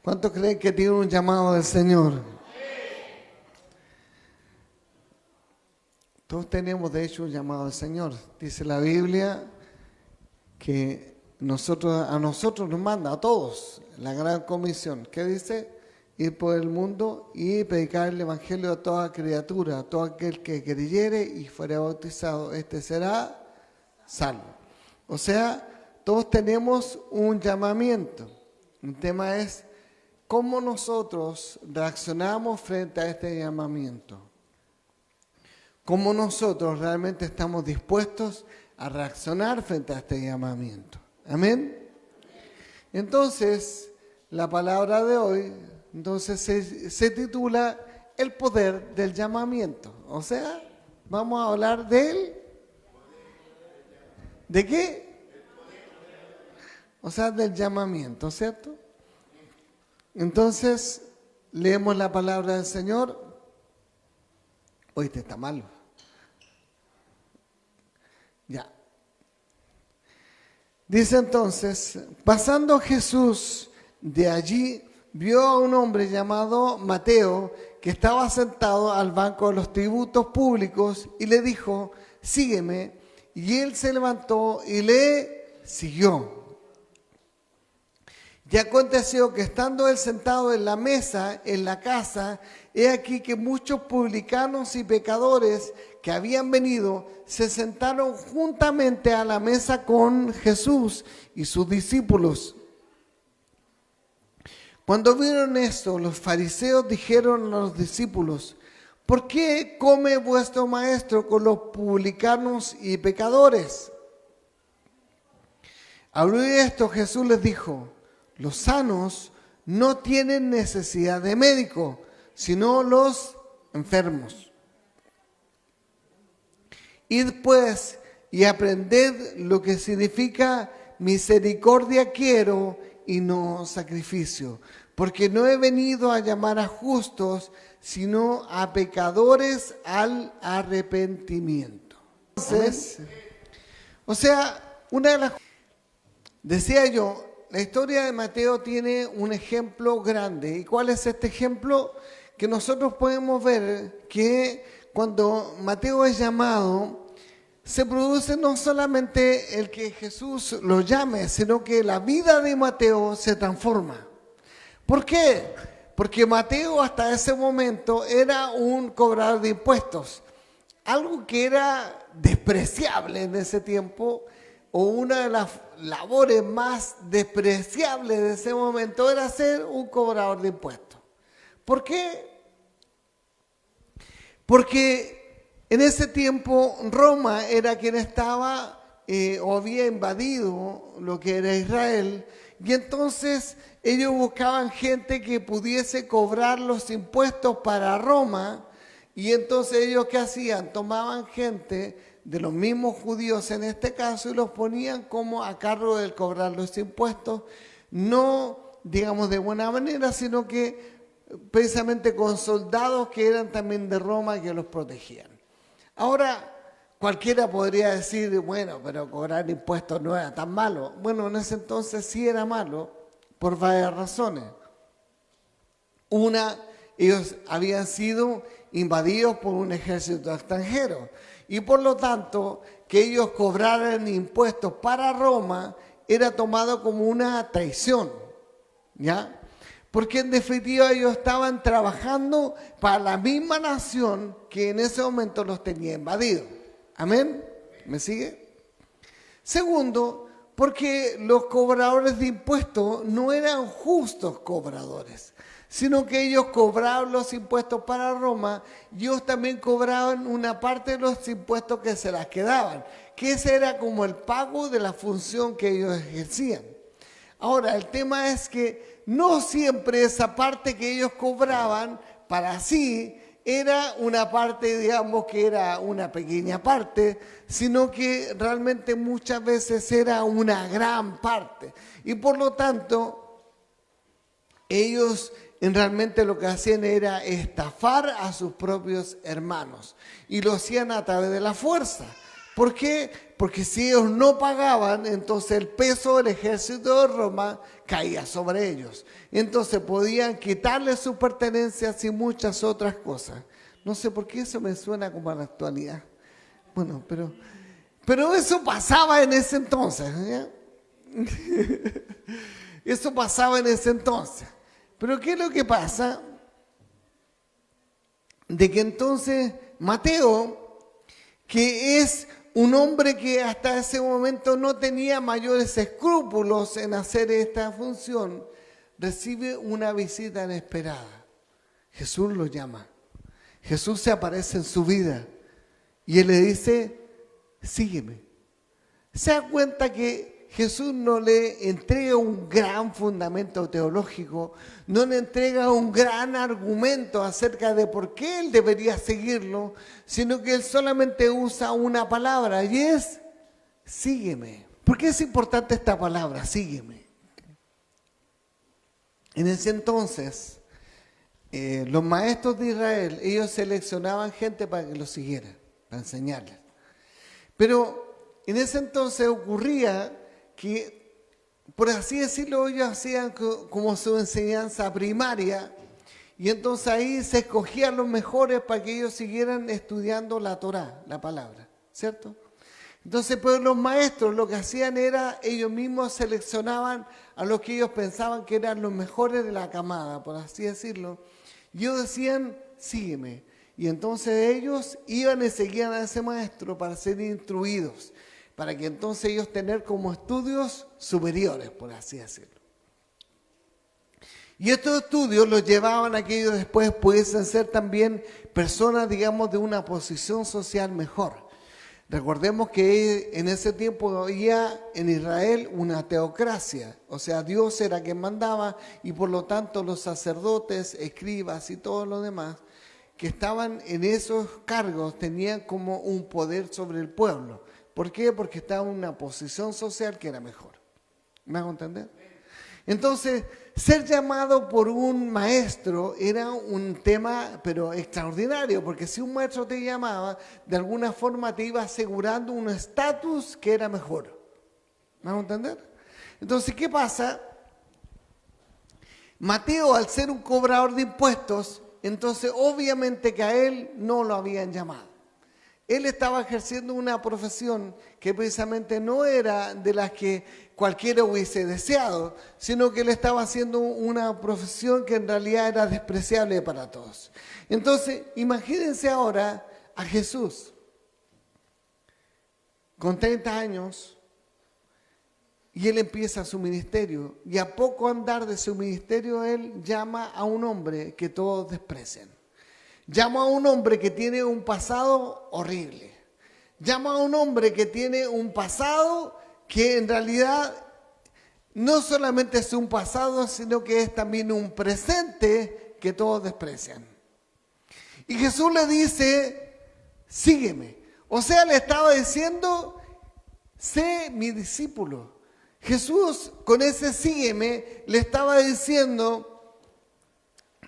¿Cuántos creen que tiene un llamado del Señor? Todos tenemos de hecho un llamado del Señor. Dice la Biblia que a nosotros nos manda, a todos, la gran comisión. ¿Qué dice? Ir por el mundo y predicar el evangelio a toda criatura, a todo aquel que creyere y fuera bautizado, este será salvo. O sea, todos tenemos un llamamiento. El tema es cómo nosotros reaccionamos frente a este llamamiento. Cómo nosotros realmente estamos dispuestos a reaccionar frente a este llamamiento. Amén. Entonces, la palabra de hoy se titula El poder del llamamiento. O sea, vamos a hablar ¿de qué? O sea, del llamamiento, ¿cierto? Entonces, leemos la palabra del Señor. Hoy te está malo. Ya. Dice entonces, pasando Jesús de allí, vio a un hombre llamado Mateo que estaba sentado al banco de los tributos públicos y le dijo, sígueme. Y él se levantó y le siguió. Y aconteció que estando él sentado en la mesa, en la casa, he aquí que muchos publicanos y pecadores que habían venido se sentaron juntamente a la mesa con Jesús y sus discípulos. Cuando vieron esto, los fariseos dijeron a los discípulos, ¿por qué come vuestro maestro con los publicanos y pecadores? Al oír esto, Jesús les dijo, los sanos no tienen necesidad de médico, sino los enfermos. Id pues y aprended lo que significa misericordia quiero y no sacrificio, porque no he venido a llamar a justos, sino a pecadores al arrepentimiento. Entonces, decía yo, la historia de Mateo tiene un ejemplo grande. ¿Y cuál es este ejemplo? Que nosotros podemos ver que cuando Mateo es llamado, se produce no solamente el que Jesús lo llame, sino que la vida de Mateo se transforma. ¿Por qué? Porque Mateo hasta ese momento era un cobrador de impuestos, algo que era despreciable en ese tiempo, o una de las labores más despreciables de ese momento era ser un cobrador de impuestos. ¿Por qué? Porque en ese tiempo Roma era quien estaba o había invadido lo que era Israel, y entonces ellos buscaban gente que pudiese cobrar los impuestos para Roma, y entonces ellos ¿qué hacían? Tomaban gente de los mismos judíos en este caso y los ponían como a cargo del cobrar los impuestos, no digamos de buena manera, sino que precisamente con soldados que eran también de Roma que los protegían. Ahora, cualquiera podría decir, bueno, pero cobrar impuestos no era tan malo. Bueno, en ese entonces sí era malo por varias razones. Una, ellos habían sido invadidos por un ejército extranjero y por lo tanto que ellos cobraran impuestos para Roma era tomado como una traición, ¿ya? Porque en definitiva ellos estaban trabajando para la misma nación que en ese momento los tenía invadidos. ¿Amén? ¿Me sigue? Segundo, porque los cobradores de impuestos no eran justos cobradores, sino que ellos cobraban los impuestos para Roma y ellos también cobraban una parte de los impuestos que se las quedaban, que ese era como el pago de la función que ellos ejercían. Ahora, el tema es que no siempre esa parte que ellos cobraban para sí era una parte, digamos, que era una pequeña parte, sino que realmente muchas veces era una gran parte. Y por lo tanto, ellos realmente lo que hacían era estafar a sus propios hermanos. Y lo hacían a través de la fuerza. ¿Por qué? Porque si ellos no pagaban, entonces el peso del ejército de Roma caía sobre ellos. Entonces podían quitarles sus pertenencias y muchas otras cosas. No sé por qué eso me suena como a la actualidad. Bueno, pero eso pasaba en ese entonces. ¿Ya? Eso pasaba en ese entonces. Pero ¿qué es lo que pasa? De que entonces Mateo, que es un hombre que hasta ese momento no tenía mayores escrúpulos en hacer esta función, recibe una visita inesperada. Jesús lo llama. Jesús se aparece en su vida y él le dice, sígueme. Se da cuenta que Jesús no le entrega un gran fundamento teológico, no le entrega un gran argumento acerca de por qué él debería seguirlo, sino que él solamente usa una palabra y es, sígueme. ¿Por qué es importante esta palabra, sígueme? En ese entonces, los maestros de Israel, ellos seleccionaban gente para que los siguiera, para enseñarles. Pero en ese entonces ocurría que, por así decirlo, ellos hacían como su enseñanza primaria y entonces ahí se escogían los mejores para que ellos siguieran estudiando la Torá, la palabra, ¿cierto? Entonces, pues los maestros lo que hacían era, ellos mismos seleccionaban a los que ellos pensaban que eran los mejores de la camada, por así decirlo, y ellos decían, sígueme. Y entonces ellos iban y seguían a ese maestro para ser instruidos, para que entonces ellos tener como estudios superiores, por así decirlo. Y estos estudios los llevaban a que ellos después pudiesen ser también personas, digamos, de una posición social mejor. Recordemos que en ese tiempo había en Israel una teocracia, o sea, Dios era quien mandaba y por lo tanto los sacerdotes, escribas y todos los demás que estaban en esos cargos tenían como un poder sobre el pueblo. ¿Por qué? Porque estaban en una posición social que era mejor. ¿Me hago entender? Entonces, ser llamado por un maestro era un tema, pero extraordinario, porque si un maestro te llamaba, de alguna forma te iba asegurando un estatus que era mejor. ¿Me hago entender? Entonces, ¿qué pasa? Mateo, al ser un cobrador de impuestos, entonces obviamente que a él no lo habían llamado. Él estaba ejerciendo una profesión que precisamente no era de las que cualquiera hubiese deseado, sino que él estaba haciendo una profesión que en realidad era despreciable para todos. Entonces, imagínense ahora a Jesús, con 30 años, y él empieza su ministerio, y a poco andar de su ministerio, él llama a un hombre que todos desprecian. Llama a un hombre que tiene un pasado horrible. Llama a un hombre que tiene un pasado que en realidad no solamente es un pasado, sino que es también un presente que todos desprecian. Y Jesús le dice, sígueme. O sea, le estaba diciendo, sé mi discípulo. Jesús con ese sígueme le estaba diciendo,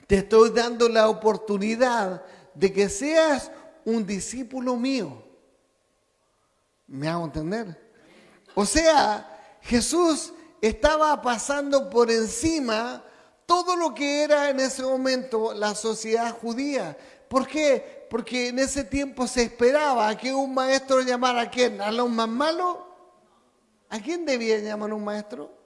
te estoy dando la oportunidad de que seas un discípulo mío. ¿Me hago entender? O sea, Jesús estaba pasando por encima todo lo que era en ese momento la sociedad judía. ¿Por qué? Porque en ese tiempo se esperaba que un maestro llamara ¿a quién? ¿A los más malos? ¿A quién debía llamar un maestro?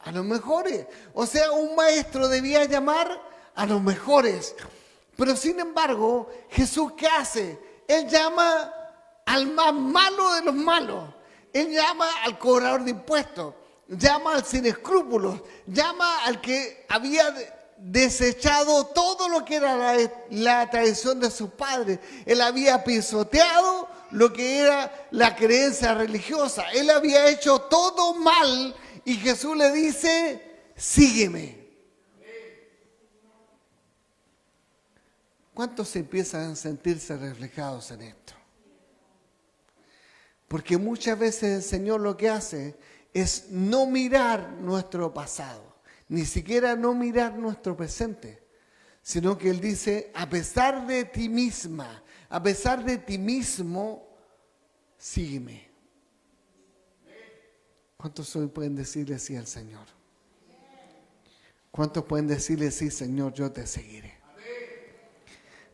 A los mejores. O sea, un maestro debía llamar a los mejores. Pero sin embargo, Jesús, ¿qué hace? Él llama al más malo de los malos. Él llama al cobrador de impuestos. Llama al sin escrúpulos. Llama al que había desechado todo lo que era la tradición de sus padres. Él había pisoteado lo que era la creencia religiosa. Él había hecho todo mal. Y Jesús le dice, sígueme. ¿Cuántos empiezan a sentirse reflejados en esto? Porque muchas veces el Señor lo que hace es no mirar nuestro pasado, ni siquiera no mirar nuestro presente, sino que Él dice, a pesar de ti misma, a pesar de ti mismo, sígueme. ¿Cuántos hoy pueden decirle sí al Señor? ¿Cuántos pueden decirle sí, Señor, yo te seguiré?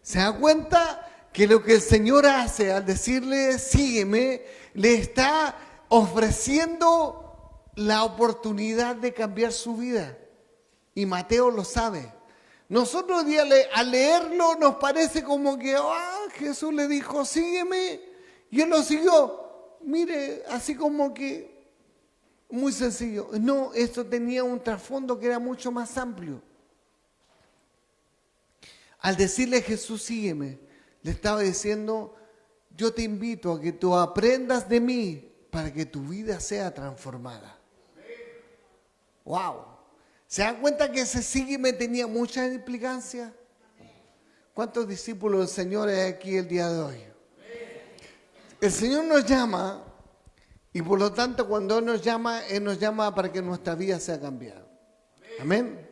¿Se da cuenta que lo que el Señor hace al decirle sígueme, le está ofreciendo la oportunidad de cambiar su vida? Y Mateo lo sabe. Nosotros al leerlo nos parece como que Jesús le dijo sígueme y él lo siguió. Mire, así como que muy sencillo. No, esto tenía un trasfondo que era mucho más amplio. Al decirle Jesús sígueme, le estaba diciendo, yo te invito a que tú aprendas de mí para que tu vida sea transformada. ¡Wow! ¿Se dan cuenta que ese sígueme tenía mucha implicancia? ¿Cuántos discípulos del Señor hay aquí el día de hoy? El Señor nos llama y por lo tanto cuando Él nos llama para que nuestra vida sea cambiada. Amén.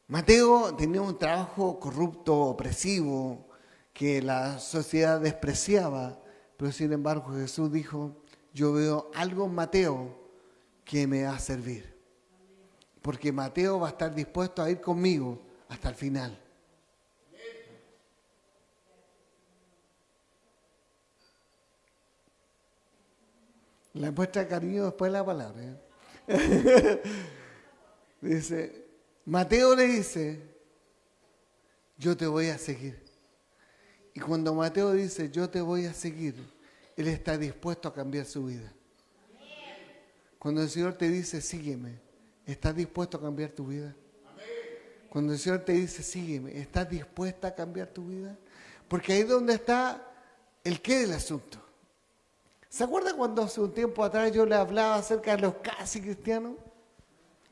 Mateo tenía un trabajo corrupto, opresivo, que la sociedad despreciaba, pero sin embargo Jesús dijo, yo veo algo en Mateo que me va a servir, porque Mateo va a estar dispuesto a ir conmigo hasta el final. La muestra de cariño después de la palabra. Dice, Mateo le dice, yo te voy a seguir. Y cuando Mateo dice, yo te voy a seguir, él está dispuesto a cambiar su vida. Cuando el Señor te dice, sígueme, ¿estás dispuesto a cambiar tu vida? Cuando el Señor te dice, sígueme, ¿estás dispuesta a cambiar tu vida? Porque ahí es donde está el qué del asunto. ¿Se acuerda cuando hace un tiempo atrás yo le hablaba acerca de los casi cristianos?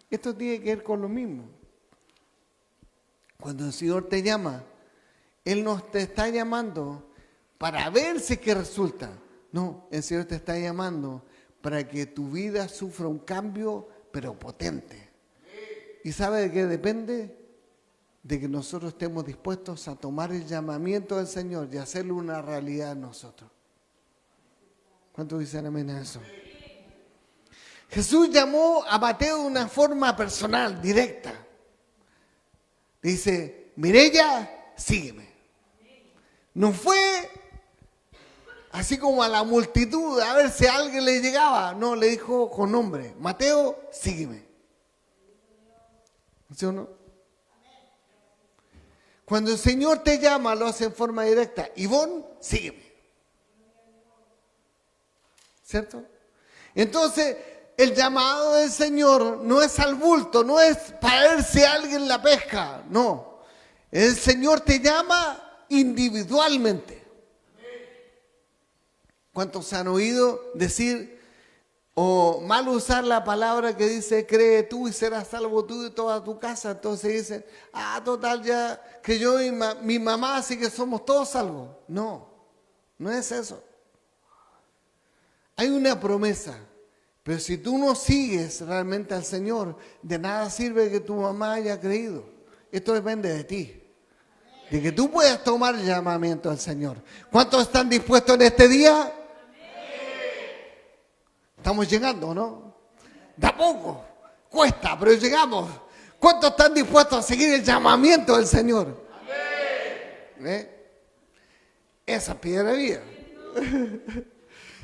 Esto tiene que ver con lo mismo. Cuando el Señor te llama, Él no te está llamando para ver si es que resulta. No, el Señor te está llamando para que tu vida sufra un cambio, pero potente. ¿Y sabe de qué depende? De que nosotros estemos dispuestos a tomar el llamamiento del Señor y hacerlo una realidad en nosotros. ¿Cuántos dicen amén a eso? Jesús llamó a Mateo de una forma personal, directa. Dice, Mireya, sígueme. No fue así como a la multitud, a ver si a alguien le llegaba. No, le dijo con nombre, Mateo, sígueme. ¿Sí o no? Cuando el Señor te llama, lo hace en forma directa. Ivonne, sígueme. ¿Cierto? Entonces, el llamado del Señor no es al bulto, no es para ver si alguien la pesca. No. El Señor te llama individualmente. ¿Cuántos han oído decir o mal usar la palabra que dice cree tú y serás salvo tú y toda tu casa? Entonces dicen, total ya creyó mi mamá, así que somos todos salvos. No, no es eso. Hay una promesa, pero si tú no sigues realmente al Señor, de nada sirve que tu mamá haya creído. Esto depende de ti, de que tú puedas tomar el llamamiento al Señor. ¿Cuántos están dispuestos en este día? Estamos llegando, ¿no? De a poco, cuesta, pero llegamos. ¿Cuántos están dispuestos a seguir el llamamiento del Señor? Esa es piedra vida.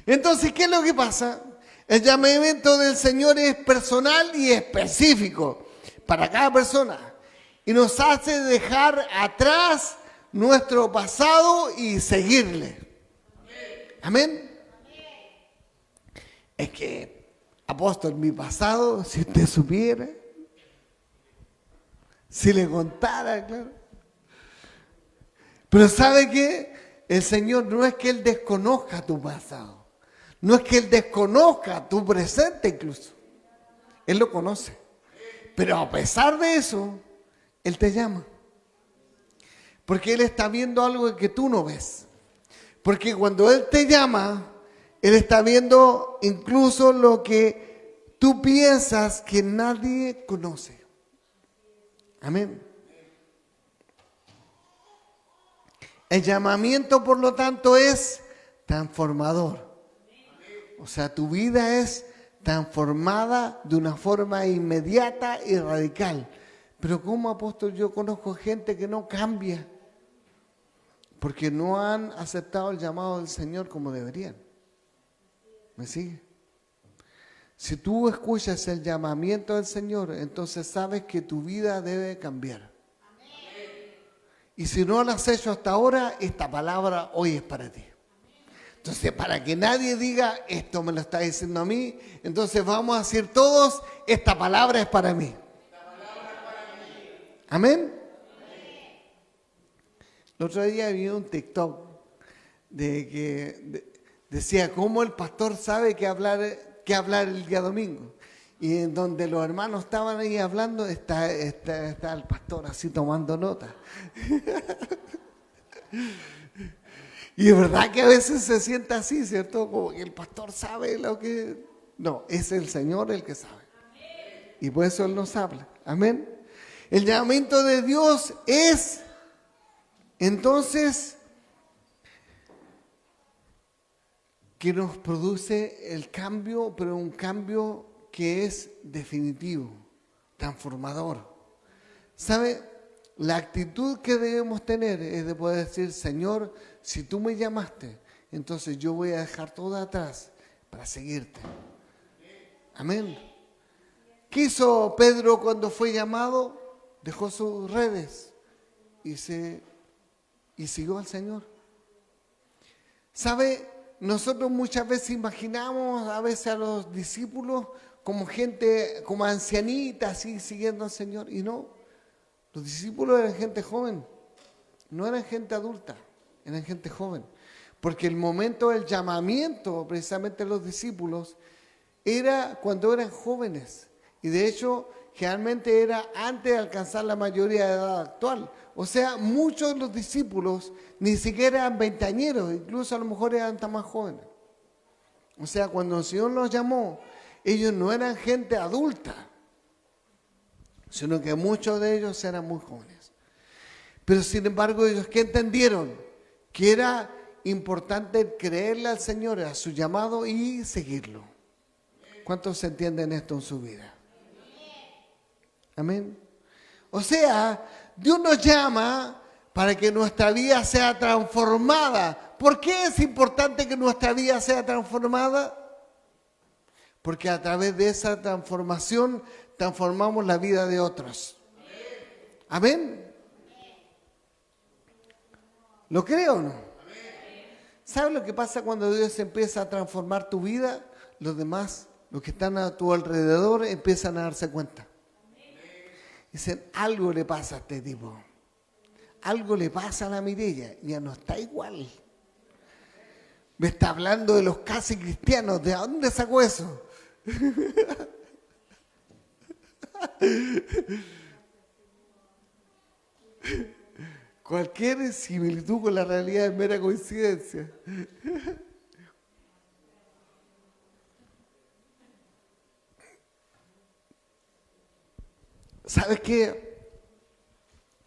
Entonces, ¿qué es lo que pasa? El llamamiento del Señor es personal y específico para cada persona. Y nos hace dejar atrás nuestro pasado y seguirle. Amén. Es que, apóstol, mi pasado, si usted supiera, si le contara, claro. Pero ¿sabe qué? El Señor no es que Él desconozca tu pasado. No es que Él desconozca tu presente incluso. Él lo conoce. Pero a pesar de eso, Él te llama. Porque Él está viendo algo que tú no ves. Porque cuando Él te llama, Él está viendo incluso lo que tú piensas que nadie conoce. Amén. El llamamiento, por lo tanto, es transformador. O sea, tu vida es transformada de una forma inmediata y radical. Pero ¿cómo, apóstol? Yo conozco gente que no cambia porque no han aceptado el llamado del Señor como deberían. ¿Me sigue? Si tú escuchas el llamamiento del Señor, entonces sabes que tu vida debe cambiar. Y si no lo has hecho hasta ahora, esta palabra hoy es para ti. Entonces, para que nadie diga, esto me lo está diciendo a mí, entonces vamos a decir todos, esta palabra es para mí. Amén. El otro día vi un TikTok decía cómo el pastor sabe qué hablar el día domingo. Y en donde los hermanos estaban ahí hablando, está el pastor así tomando nota. Y es verdad que a veces se siente así, ¿cierto? Como que el pastor sabe lo que... No, es el Señor el que sabe. Y por eso Él nos habla. Amén. El llamamiento de Dios es, entonces, que nos produce el cambio, pero un cambio que es definitivo, transformador. ¿Sabe? La actitud que debemos tener es de poder decir, Señor, si tú me llamaste, entonces yo voy a dejar todo atrás para seguirte. Amén. ¿Qué hizo Pedro cuando fue llamado? Dejó sus redes y siguió al Señor. ¿Sabe? Nosotros muchas veces imaginamos a veces a los discípulos como gente, como ancianitas, así siguiendo al Señor. Y no, los discípulos eran gente joven, no eran gente adulta, eran gente joven. Porque el momento del llamamiento precisamente de los discípulos era cuando eran jóvenes. Y de hecho, generalmente era antes de alcanzar la mayoría de edad actual. O sea, muchos de los discípulos ni siquiera eran veinteañeros, incluso a lo mejor eran hasta más jóvenes. O sea, cuando el Señor los llamó, ellos no eran gente adulta, sino que muchos de ellos eran muy jóvenes. Pero sin embargo, ellos que entendieron que era importante creerle al Señor, a su llamado y seguirlo. ¿Cuántos entienden esto en su vida? Amén. O sea, Dios nos llama para que nuestra vida sea transformada. ¿Por qué es importante que nuestra vida sea transformada? Porque a través de esa transformación transformamos la vida de otros. Amén. ¿Lo creo o no? ¿Sabes lo que pasa cuando Dios empieza a transformar tu vida? Los demás, los que están a tu alrededor, empiezan a darse cuenta. Dicen, algo le pasa a este tipo. Algo le pasa a la Mireya. Ya no está igual. Me está hablando de los casi cristianos. ¿De dónde sacó eso? Cualquier similitud con la realidad es mera coincidencia. ¿Sabes qué?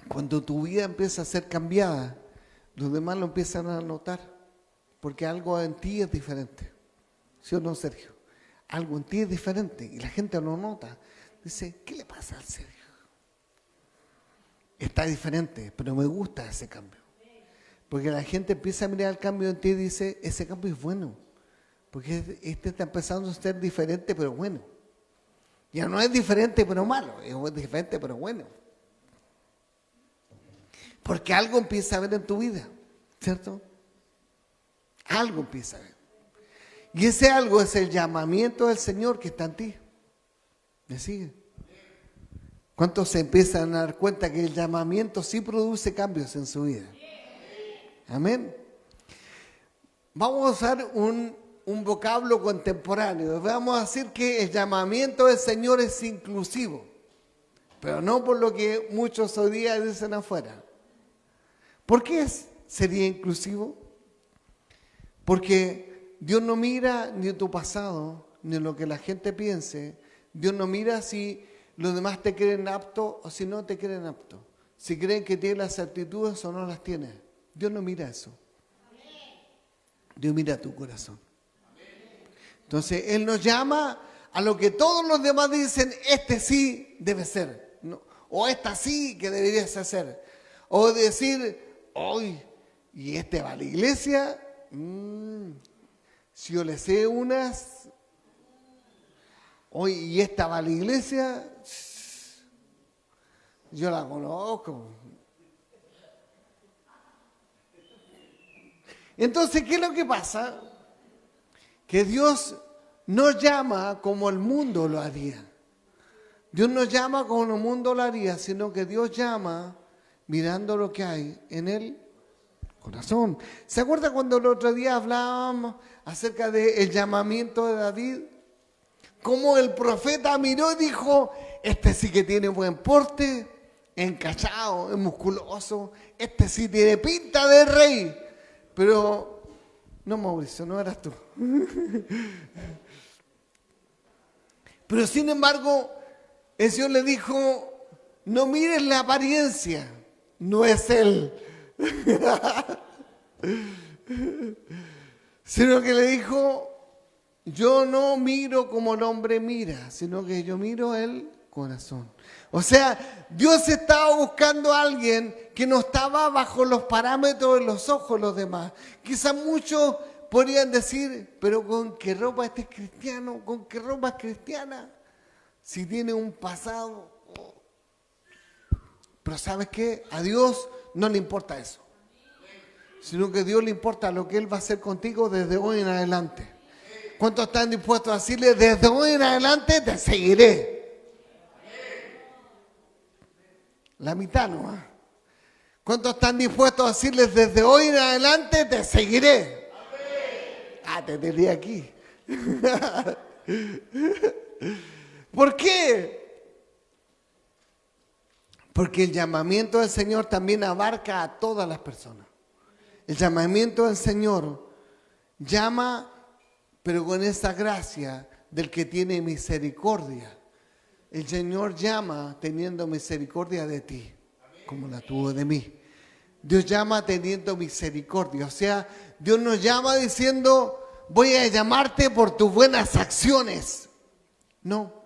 Cuando tu vida empieza a ser cambiada, los demás lo empiezan a notar, porque algo en ti es diferente. ¿Sí o no, Sergio? Algo en ti es diferente y la gente lo nota. Dice, ¿qué le pasa al Sergio? Está diferente, pero me gusta ese cambio. Porque la gente empieza a mirar el cambio en ti y dice, ese cambio es bueno. Porque este está empezando a ser diferente, pero bueno. Ya no es diferente, pero malo. Es diferente, pero bueno. Porque algo empieza a ver en tu vida, ¿cierto? Algo empieza a ver. Y ese algo es el llamamiento del Señor que está en ti. ¿Me sigue? ¿Cuántos se empiezan a dar cuenta que el llamamiento sí produce cambios en su vida? Amén. Vamos a usar un vocablo contemporáneo. Vamos a decir que el llamamiento del Señor es inclusivo, pero no por lo que muchos hoy día dicen afuera. ¿Por qué sería inclusivo? Porque Dios no mira ni tu pasado, ni lo que la gente piense. Dios no mira si los demás te creen apto o si no te creen apto. Si creen que tienes las aptitudes o no las tienes. Dios no mira eso. Dios mira tu corazón. Entonces, Él nos llama a lo que todos los demás dicen, este sí debe ser. No, o esta sí que deberías hacer. O decir, hoy, ¿y este va a la iglesia? Si yo le sé unas, hoy, ¿y esta va a la iglesia? Yo la conozco. Entonces, ¿qué es lo que pasa? Que Dios nos llama como el mundo lo haría. Dios nos llama como el mundo lo haría, sino que Dios llama mirando lo que hay en el corazón. ¿Se acuerda cuando el otro día hablábamos acerca del llamamiento de David? Cómo el profeta miró y dijo, este sí que tiene buen porte, encachado, es musculoso, este sí tiene pinta de rey. Pero, no, Mauricio, no eras tú. Pero sin embargo, el Señor le dijo, no mires la apariencia, no es Él. Sino que le dijo, yo no miro como el hombre mira, sino que yo miro el corazón. O sea, Dios estaba buscando a alguien que no estaba bajo los parámetros de los ojos de los demás. Quizás muchos podrían decir, pero ¿con qué ropa este es cristiano? ¿Con qué ropa es cristiana? Si tiene un pasado. Pero ¿sabes qué? A Dios no le importa eso. Sino que a Dios le importa lo que Él va a hacer contigo desde hoy en adelante. ¿Cuántos están dispuestos a decirle, desde hoy en adelante te seguiré? La mitad nomás. ¿Cuántos están dispuestos a decirles, desde hoy en adelante te seguiré? Ah, te tenía aquí. ¿Por qué? Porque el llamamiento del Señor también abarca a todas las personas. El llamamiento del Señor llama, pero con esa gracia del que tiene misericordia. El Señor llama teniendo misericordia de ti, como la tuvo de mí. Dios llama teniendo misericordia. O sea, Dios nos llama diciendo, voy a llamarte por tus buenas acciones. No.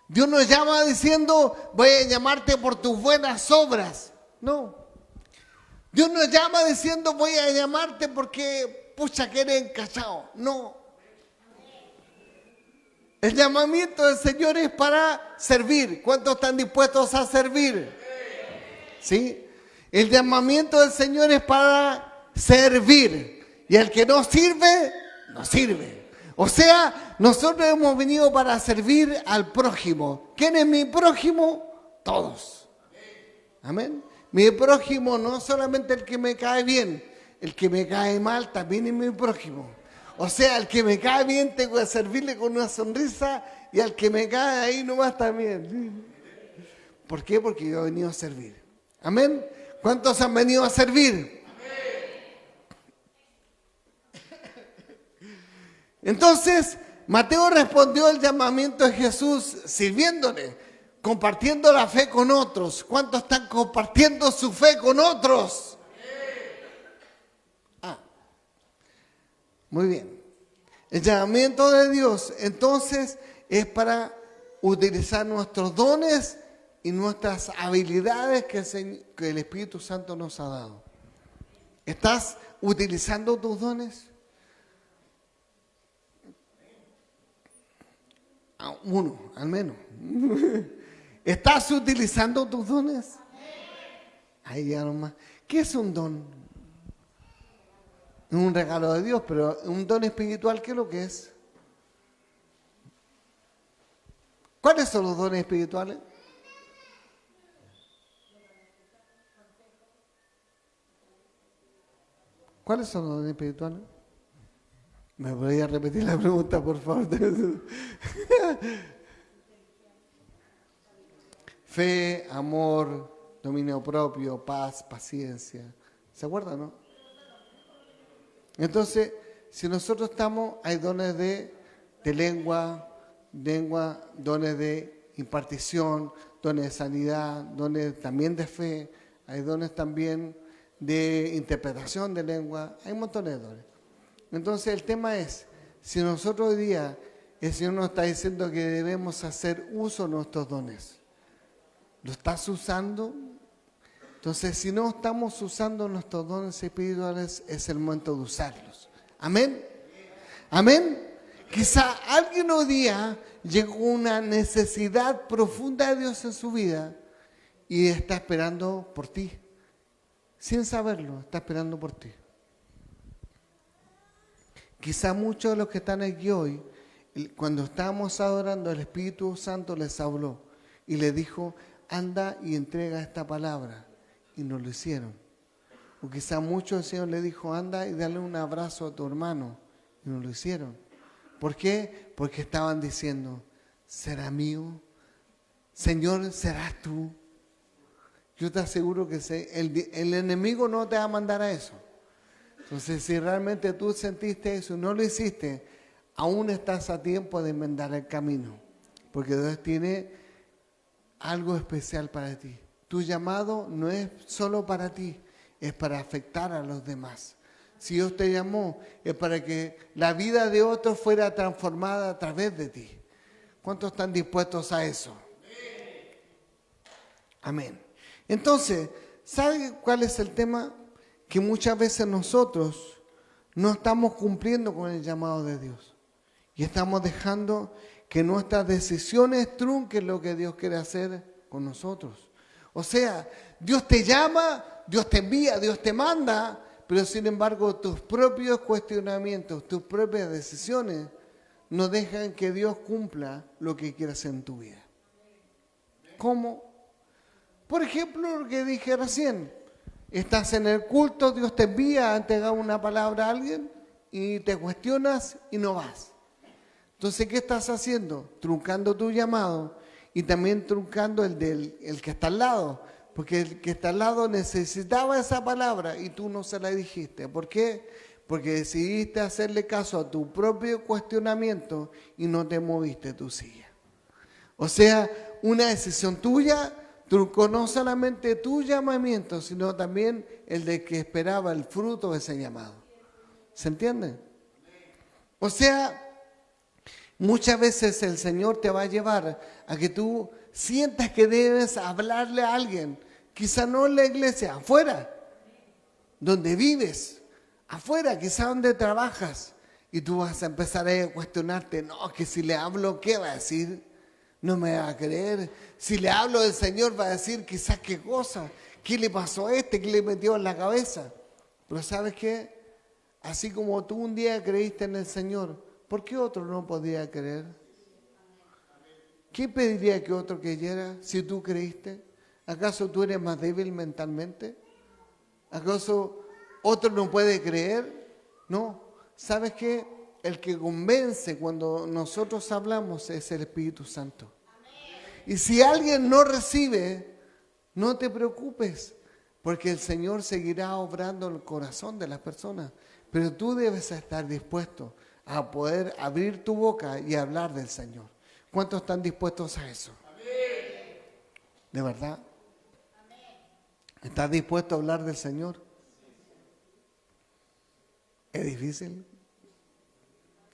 Dios nos llama diciendo, voy a llamarte por tus buenas obras. No. Dios nos llama diciendo, voy a llamarte porque, pucha, que eres encachado. No. El llamamiento del Señor es para servir. ¿Cuántos están dispuestos a servir? ¿Sí? El llamamiento del Señor es para servir. Y el que no sirve, no sirve. O sea, nosotros hemos venido para servir al prójimo. ¿Quién es mi prójimo? Todos. Amén. Mi prójimo no solamente el que me cae bien, el que me cae mal también es mi prójimo. O sea, al que me cae bien tengo que servirle con una sonrisa y al que me cae ahí nomás también. ¿Por qué? Porque yo he venido a servir. Amén. ¿Cuántos han venido a servir? Entonces, Mateo respondió al llamamiento de Jesús sirviéndole, compartiendo la fe con otros. ¿Cuántos están compartiendo su fe con otros? Muy bien. El llamamiento de Dios, entonces, es para utilizar nuestros dones y nuestras habilidades que el Espíritu Santo nos ha dado. ¿Estás utilizando tus dones? Uno, al menos. ¿Estás utilizando tus dones? Ahí ya nomás. ¿Qué es un don? Es un regalo de Dios, pero un don espiritual, ¿qué es lo que es? ¿Cuáles son los dones espirituales? ¿Cuáles son los dones espirituales? ¿Me podría repetir la pregunta, por favor? Fe, amor, dominio propio, paz, paciencia. ¿Se acuerdan, no? Entonces, si nosotros hay dones de lengua, dones de impartición, dones de sanidad, dones también de fe, hay dones también de interpretación de lengua, hay montones de dones. Entonces el tema es, si nosotros hoy día, el Señor nos está diciendo que debemos hacer uso de nuestros dones, ¿lo estás usando? Entonces, si no estamos usando nuestros dones espirituales, es el momento de usarlos. Amén. Amén. Quizá alguien hoy día llegó a una necesidad profunda de Dios en su vida y está esperando por ti. Sin saberlo, está esperando por ti. Quizá muchos de los que están aquí hoy, cuando estábamos adorando, el Espíritu Santo les habló y les dijo, anda y entrega esta palabra. Y no lo hicieron. O quizá muchos el Señor le dijo, anda y dale un abrazo a tu hermano. Y no lo hicieron. ¿Por qué? Porque estaban diciendo, ¿será mío? Señor, ¿serás tú? Yo te aseguro que el enemigo no te va a mandar a eso. Entonces, si realmente tú sentiste eso y no lo hiciste, aún estás a tiempo de enmendar el camino. Porque Dios tiene algo especial para ti. Tu llamado no es solo para ti, es para afectar a los demás. Si Dios te llamó, es para que la vida de otros fuera transformada a través de ti. ¿Cuántos están dispuestos a eso? Amén. Entonces, ¿sabe cuál es el tema? Que muchas veces nosotros no estamos cumpliendo con el llamado de Dios. Y estamos dejando que nuestras decisiones trunquen lo que Dios quiere hacer con nosotros. O sea, Dios te llama, Dios te envía, Dios te manda, pero sin embargo tus propios cuestionamientos, tus propias decisiones no dejan que Dios cumpla lo que quiere hacer en tu vida. ¿Cómo? Por ejemplo, lo que dije recién, estás en el culto, Dios te envía a entregar una palabra a alguien y te cuestionas y no vas. Entonces, ¿qué estás haciendo? Truncando tu llamado y también truncando el que está al lado. Porque el que está al lado necesitaba esa palabra y tú no se la dijiste. ¿Por qué? Porque decidiste hacerle caso a tu propio cuestionamiento y no te moviste tu silla. O sea, una decisión tuya truncó no solamente tu llamamiento, sino también el de que esperaba el fruto de ese llamado. ¿Se entiende? O sea, muchas veces el Señor te va a llevar a que tú sientas que debes hablarle a alguien, quizá no en la iglesia, afuera, donde vives, afuera, quizá donde trabajas, y tú vas a empezar a cuestionarte, no, que si le hablo, ¿qué va a decir? No me va a creer. Si le hablo del Señor, va a decir quizás qué cosa, qué le pasó a este, qué le metió en la cabeza. Pero ¿sabes qué? Así como tú un día creíste en el Señor, ¿por qué otro no podía creer? ¿Qué pediría que otro creyera si tú creíste? ¿Acaso tú eres más débil mentalmente? ¿Acaso otro no puede creer? No. ¿Sabes qué? El que convence cuando nosotros hablamos es el Espíritu Santo. Y si alguien no recibe, no te preocupes, porque el Señor seguirá obrando el corazón de las personas. Pero tú debes estar dispuesto a poder abrir tu boca y hablar del Señor. ¿Cuántos están dispuestos a eso? Amén. ¿De verdad? Amén. ¿Estás dispuesto a hablar del Señor? ¿Es difícil?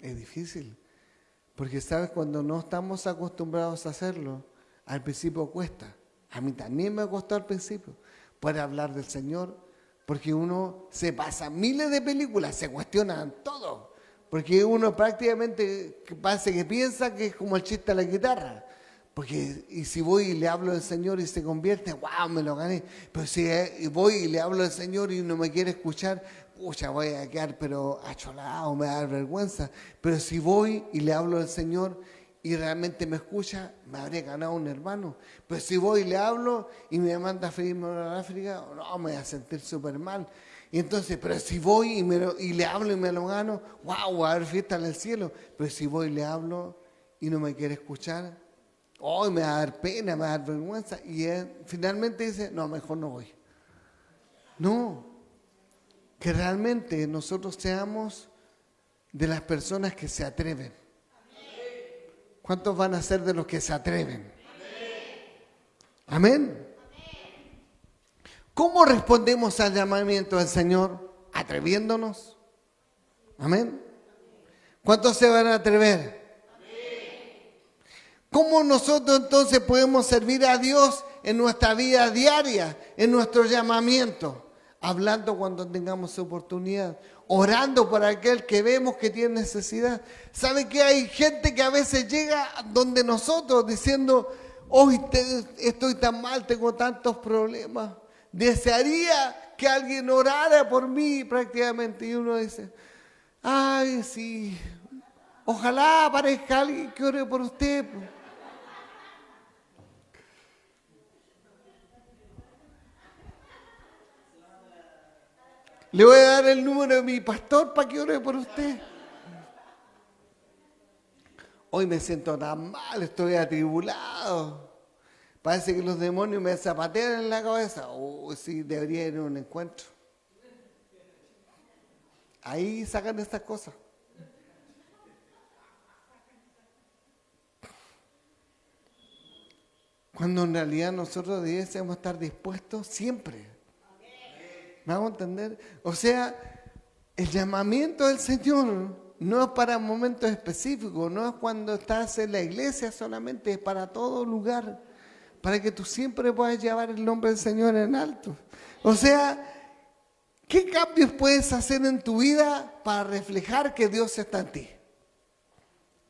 Es difícil. Porque sabes, cuando no estamos acostumbrados a hacerlo, al principio cuesta. A mí también me costó al principio poder hablar del Señor, porque uno se pasa miles de películas, se cuestionan todo. Porque uno prácticamente parece que piensa que es como el chiste de la guitarra. Porque y si voy y le hablo del Señor y se convierte, wow, me lo gané. Pero si voy y le hablo del Señor y no me quiere escuchar, pucha, voy a quedar pero acholado, me va a dar vergüenza. Pero si voy y le hablo del Señor y realmente me escucha, me habré ganado un hermano. Pero si voy y le hablo y me manda a freírme a África, no, me voy a sentir súper mal. Y entonces, pero si voy y le hablo y me lo gano, wow, va a haber fiesta en el cielo. Pero si voy y le hablo y no me quiere escuchar, hoy me va a dar pena, me va a dar vergüenza. Y él finalmente dice, no, mejor no voy. No, que realmente nosotros seamos de las personas que se atreven. ¿Cuántos van a ser de los que se atreven? Amén. ¿Cómo respondemos al llamamiento del Señor? ¿Atreviéndonos? Amén. ¿Cuántos se van a atrever? ¿Cómo nosotros entonces podemos servir a Dios en nuestra vida diaria, en nuestro llamamiento? Hablando cuando tengamos oportunidad, orando por aquel que vemos que tiene necesidad. ¿Sabe que hay gente que a veces llega donde nosotros diciendo, hoy estoy tan mal, tengo tantos problemas, desearía que alguien orara por mí prácticamente? Y uno dice, ay, sí, ojalá aparezca alguien que ore por usted. Le voy a dar el número de mi pastor para que ore por usted. Hoy me siento tan mal, estoy atribulado. Parece que los demonios me zapatean en la cabeza. Sí, debería ir a un encuentro. Ahí sacan estas cosas. Cuando en realidad nosotros debiésemos estar dispuestos siempre. ¿Me hago entender? O sea, el llamamiento del Señor no es para momentos específicos, no es cuando estás en la iglesia solamente, es para todo lugar, para que tú siempre puedas llevar el nombre del Señor en alto. O sea, ¿qué cambios puedes hacer en tu vida para reflejar que Dios está en ti?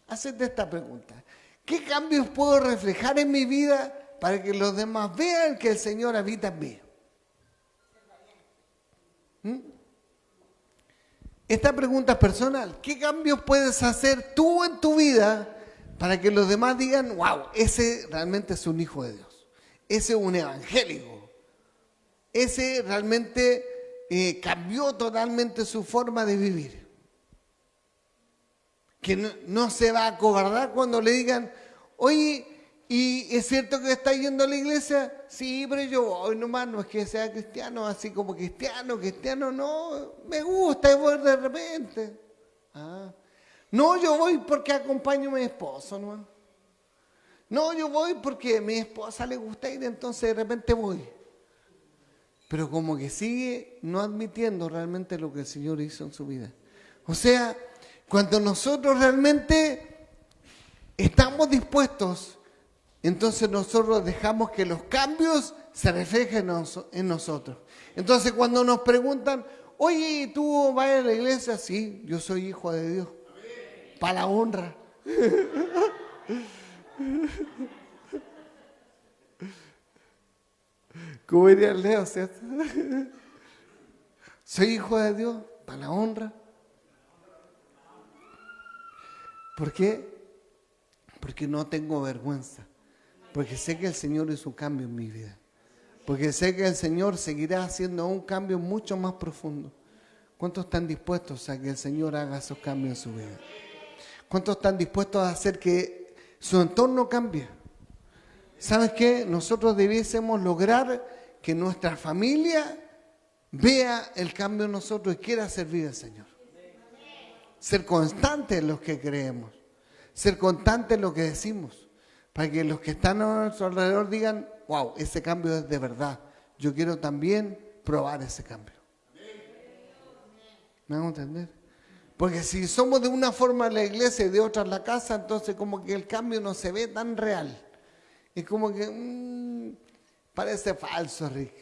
Hacete esta pregunta. ¿Qué cambios puedo reflejar en mi vida para que los demás vean que el Señor habita en mí? Esta pregunta es personal. ¿Qué cambios puedes hacer tú en tu vida para que los demás digan, wow, ese realmente es un hijo de Dios? Ese es un evangélico. Ese realmente cambió totalmente su forma de vivir. Que no se va a acobardar cuando le digan, oye, ¿y es cierto que está yendo a la iglesia? Sí, pero yo voy nomás, no es que sea cristiano, así como cristiano, no, me gusta, voy de repente. No, yo voy porque acompaño a mi esposo nomás. No, yo voy porque a mi esposa le gusta ir, entonces de repente voy. Pero como que sigue no admitiendo realmente lo que el Señor hizo en su vida. O sea, cuando nosotros realmente estamos dispuestos, entonces nosotros dejamos que los cambios se reflejen en nosotros. Entonces cuando nos preguntan, oye, ¿tú vas a la iglesia? Sí, yo soy hijo de Dios. Para la honra. Como diría el Leo, ¿cierto? Soy hijo de Dios, para la honra. ¿Por qué? Porque no tengo vergüenza. Porque sé que el Señor hizo un cambio en mi vida. Porque sé que el Señor seguirá haciendo un cambio mucho más profundo. ¿Cuántos están dispuestos a que el Señor haga esos cambios en su vida? ¿Cuántos están dispuestos a hacer que su entorno cambie? ¿Sabes qué? Nosotros debiésemos lograr que nuestra familia vea el cambio en nosotros y quiera servir al Señor. Ser constantes en lo que creemos. Ser constantes en lo que decimos. Para que los que están a nuestro alrededor digan, wow, ese cambio es de verdad. Yo quiero también probar ese cambio. ¿Me hago entender? Porque si somos de una forma en la iglesia y de otra en la casa, entonces como que el cambio no se ve tan real. Es como que parece falso, Rick.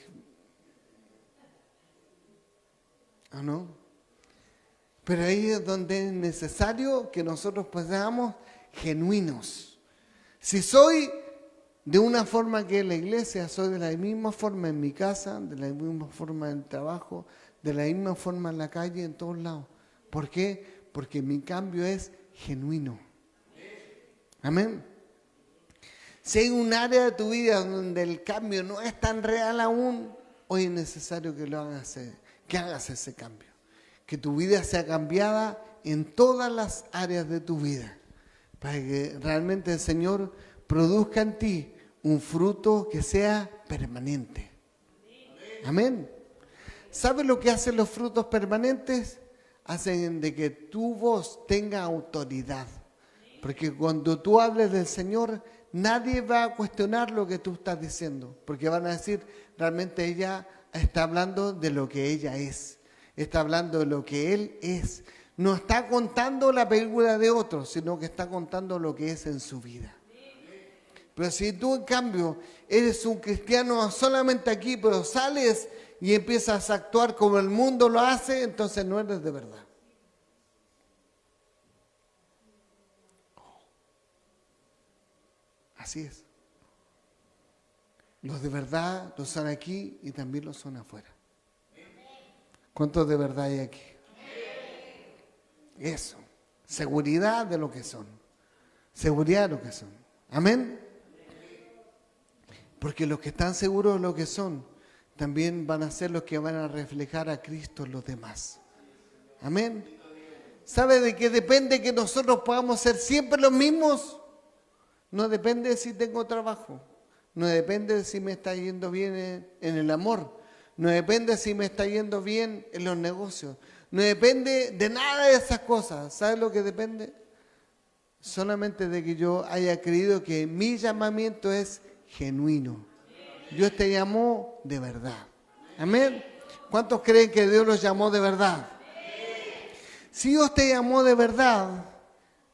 ¿Ah, no? Pero ahí es donde es necesario que nosotros pues seamos genuinos. Si soy de una forma que en la iglesia, soy de la misma forma en mi casa, de la misma forma en el trabajo, de la misma forma en la calle, en todos lados. ¿Por qué? Porque mi cambio es genuino. Amén. Si hay un área de tu vida donde el cambio no es tan real aún, hoy es necesario que lo hagas, que hagas ese cambio. Que tu vida sea cambiada en todas las áreas de tu vida. Para que realmente el Señor produzca en ti un fruto que sea permanente. Amén. ¿Sabes lo que hacen los frutos permanentes? Hacen de que tu voz tenga autoridad. Porque cuando tú hables del Señor, nadie va a cuestionar lo que tú estás diciendo. Porque van a decir, realmente ella está hablando de lo que ella es. Está hablando de lo que él es. No está contando la película de otros, sino que está contando lo que es en su vida. Pero si tú, en cambio, eres un cristiano solamente aquí, pero sales y empiezas a actuar como el mundo lo hace, entonces no eres de verdad. Así es. Los de verdad los son aquí y también los son afuera. ¿Cuántos de verdad hay aquí? Eso. Seguridad de lo que son. Seguridad de lo que son. Amén. Porque los que están seguros de lo que son, también van a ser los que van a reflejar a Cristo en los demás. Amén. ¿Sabe de qué depende que nosotros podamos ser siempre los mismos? No depende de si tengo trabajo. No depende de si me está yendo bien en el amor. No depende de si me está yendo bien en los negocios. No depende de nada de esas cosas. ¿Sabe lo que depende? Solamente de que yo haya creído que mi llamamiento es genuino. Dios te llamó de verdad. Amén. ¿Cuántos creen que Dios los llamó de verdad? Si Dios te llamó de verdad,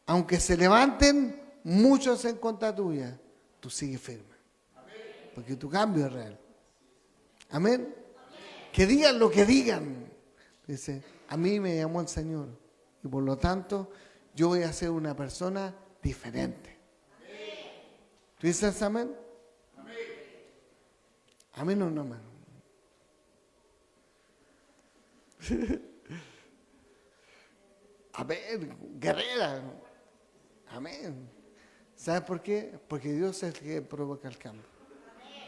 aunque se levanten muchos en contra tuya, tú sigues firme. Porque tu cambio es real. Amén. Que digan lo que digan. Dice, a mí me llamó el Señor. Y por lo tanto, yo voy a ser una persona diferente. ¿Tú dices amén? Amén o no, amén. Amén, guerrera. Amén. ¿Sabes por qué? Porque Dios es el que provoca el cambio.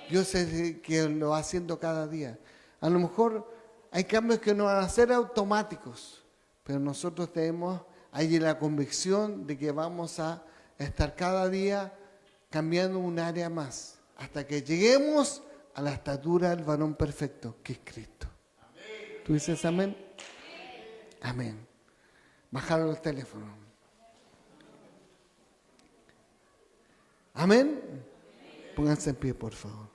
Dios es el que lo va haciendo cada día. A lo mejor hay cambios que no van a ser automáticos, pero nosotros tenemos ahí la convicción de que vamos a estar cada día cambiando un área más, hasta que lleguemos a la estatura del varón perfecto, que es Cristo. Amén. ¿Tú dices amén? Amén. Bajar los teléfonos. Amén. Pónganse en pie, por favor.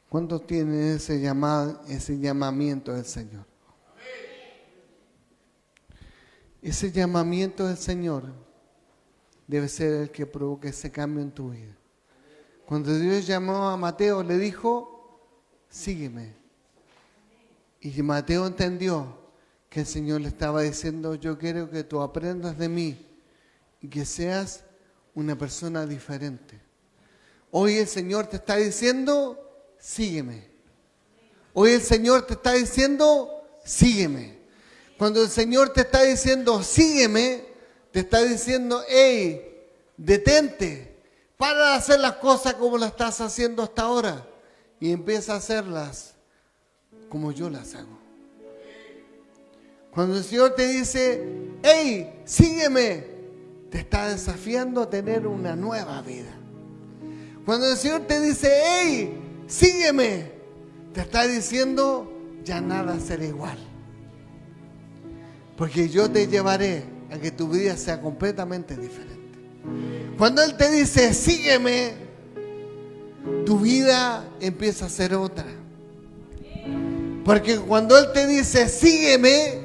¿Cuántos tienen ese llamamiento del Señor? Ese llamamiento del Señor debe ser el que provoque ese cambio en tu vida. Cuando Dios llamó a Mateo, le dijo, sígueme. Y Mateo entendió que el Señor le estaba diciendo, yo quiero que tú aprendas de mí y que seas una persona diferente. Hoy el Señor te está diciendo, sígueme. Hoy el Señor te está diciendo, sígueme. Cuando el Señor te está diciendo, sígueme, te está diciendo, hey, detente, para de hacer las cosas como las estás haciendo hasta ahora y empieza a hacerlas como yo las hago. Cuando el Señor te dice, hey, sígueme, te está desafiando a tener una nueva vida. Cuando el Señor te dice, hey, sígueme, te está diciendo, ya nada será igual. Porque yo te llevaré a que tu vida sea completamente diferente. Cuando Él te dice, sígueme, tu vida empieza a ser otra. Porque cuando Él te dice, sígueme,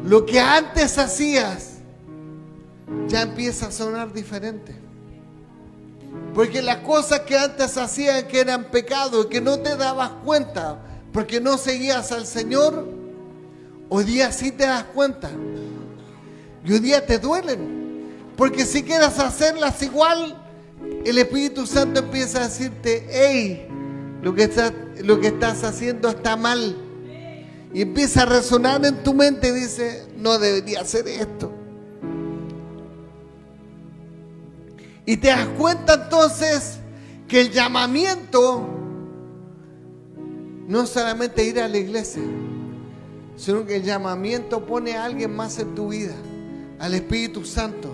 lo que antes hacías ya empieza a sonar diferente. Porque las cosas que antes hacías que eran pecado y que no te dabas cuenta porque no seguías al Señor, hoy día sí te das cuenta. Y hoy día te duelen. Porque si quieres hacerlas igual, el Espíritu Santo empieza a decirte, hey, lo que estás haciendo está mal. Y empieza a resonar en tu mente y dice, no debería hacer esto. Y te das cuenta entonces que el llamamiento no es solamente ir a la iglesia. sino que el llamamiento pone a alguien más en tu vida, al Espíritu Santo,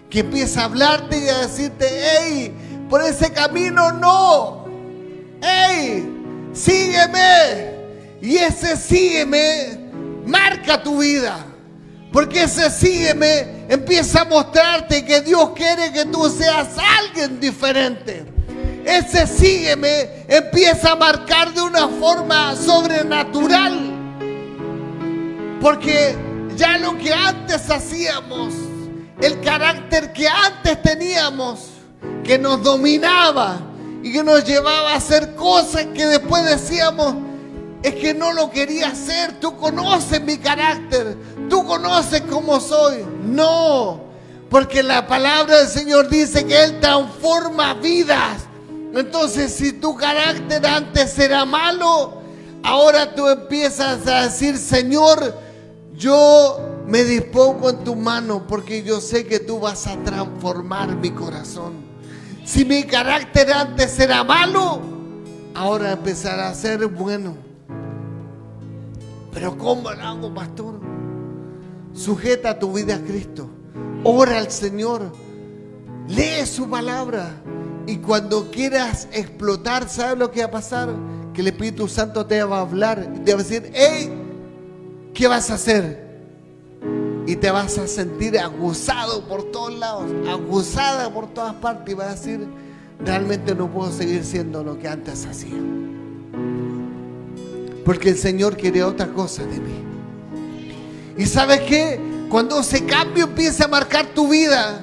que empieza a hablarte y a decirte: hey, por ese camino no, hey, sígueme. Y ese sígueme marca tu vida, porque ese sígueme empieza a mostrarte que Dios quiere que tú seas alguien diferente. Ese sígueme empieza a marcar de una forma sobrenatural, porque ya lo que antes hacíamos, el carácter que antes teníamos, que nos dominaba y que nos llevaba a hacer cosas que después decíamos: es que no lo quería hacer, tú conoces mi carácter, tú conoces cómo soy. No, porque la palabra del Señor dice que Él transforma vidas. Entonces, si tu carácter antes era malo, ahora tú empiezas a decir: Señor, yo me dispongo en tu mano, porque yo sé que tú vas a transformar mi corazón. Si mi carácter antes era malo, ahora empezará a ser bueno. Pero ¿cómo lo hago, pastor? Sujeta tu vida a Cristo, ora al Señor, lee su palabra, y cuando quieras explotar, ¿sabes lo que va a pasar? Que el Espíritu Santo te va a hablar y te va a decir: hey, ¿qué vas a hacer? Y te vas a sentir aguzado por todos lados, aguzada por todas partes, y vas a decir: realmente no puedo seguir siendo lo que antes hacía, porque el Señor quiere otra cosa de mí. ¿Y sabes qué? Cuando ese cambio empiece a marcar tu vida,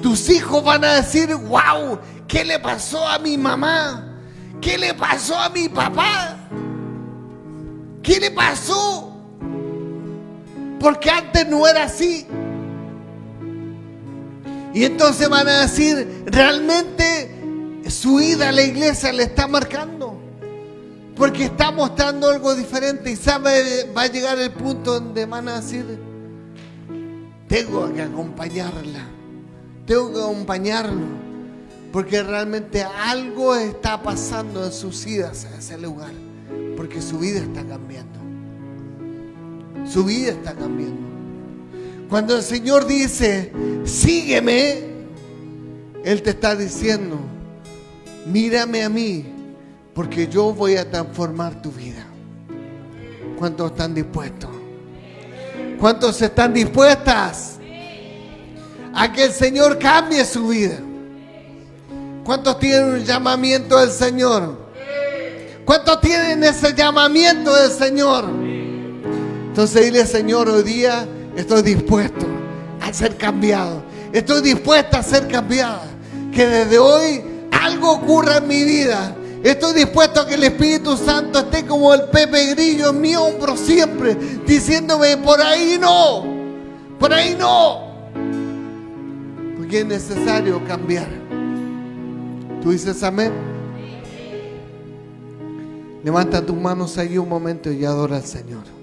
tus hijos van a decir: wow, ¿qué le pasó a mi mamá? ¿Qué le pasó a mi papá? ¿Qué le pasó? Porque antes no era así. Y entonces van a decir: realmente su ida a la iglesia le está marcando, porque está mostrando algo diferente. Y sabe, va a llegar el punto donde van a decir: tengo que acompañarla, tengo que acompañarlo, porque realmente algo está pasando en sus idas a ese lugar, porque su vida está cambiando. Su vida está cambiando. Cuando el Señor dice: sígueme, Él te está diciendo: mírame a mí, porque yo voy a transformar tu vida. ¿Cuántos están dispuestos? ¿Cuántos están dispuestas a que el Señor cambie su vida? ¿Cuántos tienen un llamamiento del Señor? ¿Cuántos tienen ese llamamiento del Señor? Entonces dile: Señor, hoy día estoy dispuesto a ser cambiado. Estoy dispuesta a ser cambiada. Que desde hoy algo ocurra en mi vida. Estoy dispuesto a que el Espíritu Santo esté como el Pepe Grillo en mi hombro siempre, diciéndome: por ahí no, por ahí no. Porque es necesario cambiar. ¿Tú dices amén? Levanta tus manos ahí un momento y adora al Señor.